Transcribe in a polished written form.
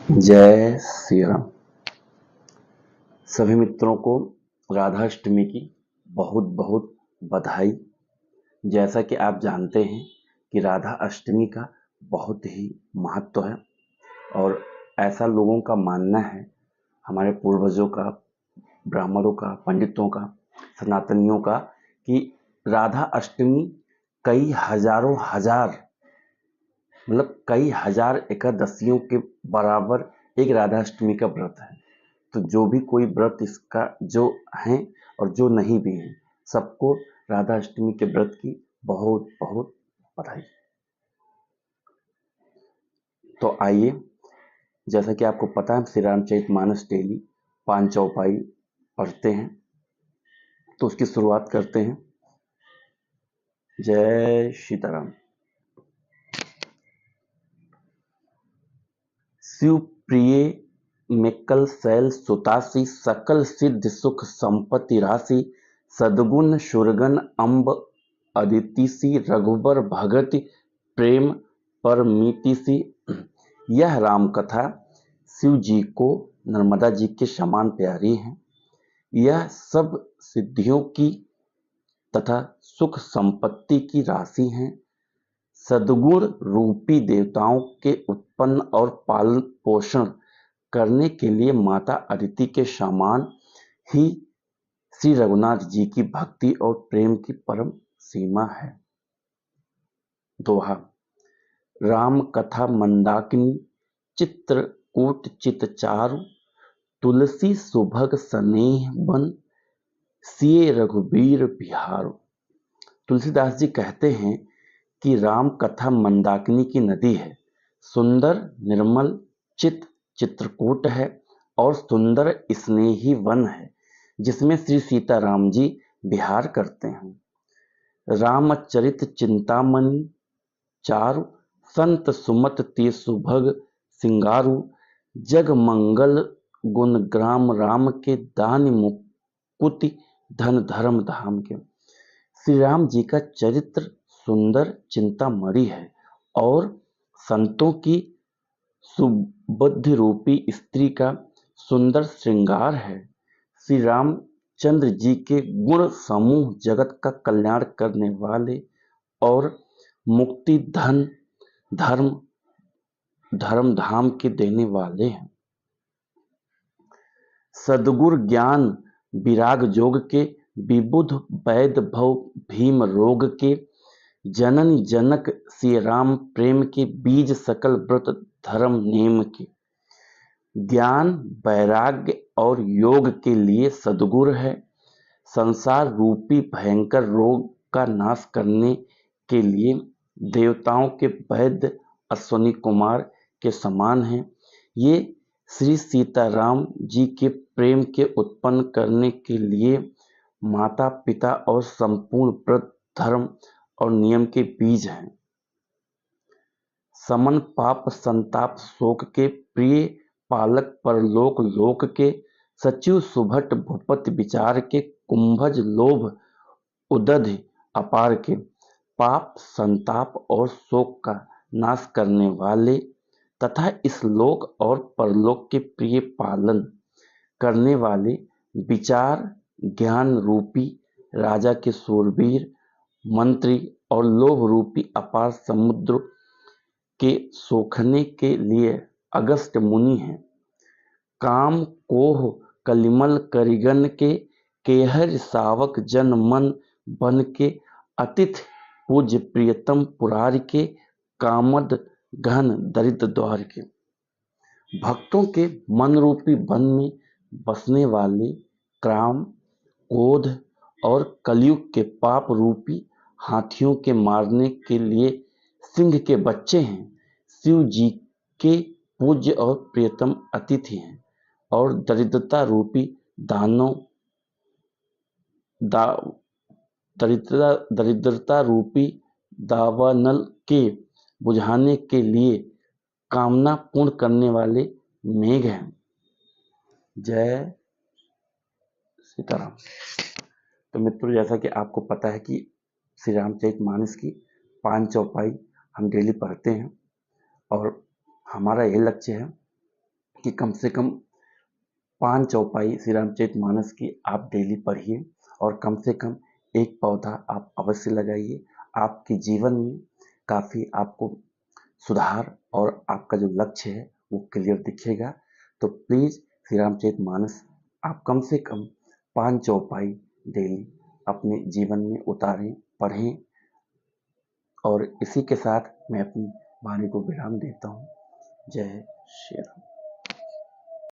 जय श्री राम। सभी मित्रों को राधाष्टमी की बहुत बहुत बधाई। जैसा कि आप जानते हैं कि राधा अष्टमी का बहुत ही महत्व है और ऐसा लोगों का मानना है, हमारे पूर्वजों का, ब्राह्मणों का, पंडितों का, सनातनियों का, कि राधा अष्टमी कई हजारों हजार कई हजार एकादशियों के बराबर एक राधा अष्टमी का व्रत है। तो जो भी कोई व्रत इसका जो हैं और जो नहीं भी हैं, सबको राधा अष्टमी के व्रत की बहुत बहुत बधाई। तो आइए, जैसा कि आपको पता है, श्री रामचरितमानस डेली 5 चौपाई पढ़ते हैं, तो उसकी शुरुआत करते हैं। जय सीताराम। शिव प्रिय मेकल शैल सुतासी, सकल सिद्ध सुख संपत्ति राशि, सद्गुण सुरगन अम्ब अदितिसी, रघुबर भगति प्रेम परमितिसी। यह राम कथा शिव जी को नर्मदा जी के समान प्यारी है। यह सब सिद्धियों की तथा सुख संपत्ति की राशि है। सद्गुण रूपी देवताओं के उत्पन्न और पालन पोषण करने के लिए माता अदिति के समान ही श्री रघुनाथ जी की भक्ति और प्रेम की परम सीमा है। दोहा। राम कथा मंदाकिनी, चित्रकूट चित चारु, तुलसी सुभग स्नेह बन, सिए रघुबीर बिहारु। तुलसीदास जी कहते हैं कि राम कथा मंदाकिनी की नदी है, सुंदर निर्मल चित्रकूट है और सुंदर स्नेही वन है, जिसमें श्री सीताराम जी विहार करते हैं। रामचरित चिंतामणि चारु, संत सुमत ते सुभग सिंगारु, जग मंगल गुण ग्राम राम के, दान मुकुति धन धर्म धाम के। श्री राम जी का चरित्र सुंदर चिंतामणि है और संतों की सुबुद्धि रूपी स्त्री का सुंदर श्रृंगार है। श्री रामचंद्र जी के गुण समूह जगत का कल्याण करने वाले और मुक्ति धन धर्म धाम के देने वाले हैं। सद्गुरु ज्ञान विराग जोग के, विबुध वैद भव भीम रोग के, जननी जनक श्री राम प्रेम के, बीज सकल व्रत धर्म नेम के। ज्ञान वैराग्य और योग के लिए सद्गुरु है। संसार रूपी भयंकर रोग का नाश करने के लिए देवताओं के वैद्य अश्वनी कुमार के समान हैं। ये श्री सीताराम जी के प्रेम के उत्पन्न करने के लिए माता पिता और संपूर्ण व्रत धर्म और नियम के बीज हैं। समन पाप संताप शोक के, प्रिय पालक परलोक लोक के, सचिव सुभट भूपति विचार के, कुंभज लोभ उदधि अपार के। पाप संताप और शोक का नाश करने वाले तथा इस लोक और परलोक के प्रिय पालन करने वाले, विचार ज्ञान रूपी राजा के शूरवीर मंत्री और लोभ रूपी अपार समुद्र के सोखने के लिए अगस्त्य मुनि हैं। काम कोह कलिमल करिगन के, केहर सावक जन मन बन के, अतिथि पूज्य प्रियतम पुरार के, कामद गहन दरिद्र द्वार के। भक्तों के मन रूपी वन में बसने वाले काम क्रोध और कलयुग के पाप रूपी हाथियों के मारने के लिए सिंह के बच्चे हैं। शिव जी के पूज्य और प्रियतम अतिथि हैं और दरिद्रता रूपी दरिद्रता रूपी दावानल के बुझाने के लिए कामना पूर्ण करने वाले मेघ हैं। जय सीताराम। तो मित्रों, जैसा कि आपको पता है कि श्री रामचरितमानस की 5 चौपाई हम डेली पढ़ते हैं और हमारा यही लक्ष्य है कि कम से कम 5 चौपाई श्री रामचरितमानस की आप डेली पढ़िए और कम से कम एक पौधा आप अवश्य लगाइए। आपके जीवन में काफ़ी आपको सुधार और आपका जो लक्ष्य है वो क्लियर दिखेगा। तो प्लीज़ श्री रामचरितमानस आप कम से कम 5 चौपाई डेली अपने जीवन में उतारें, पढ़ें। और इसी के साथ मैं अपनी वाणी को विराम देता हूँ। जय श्री राम।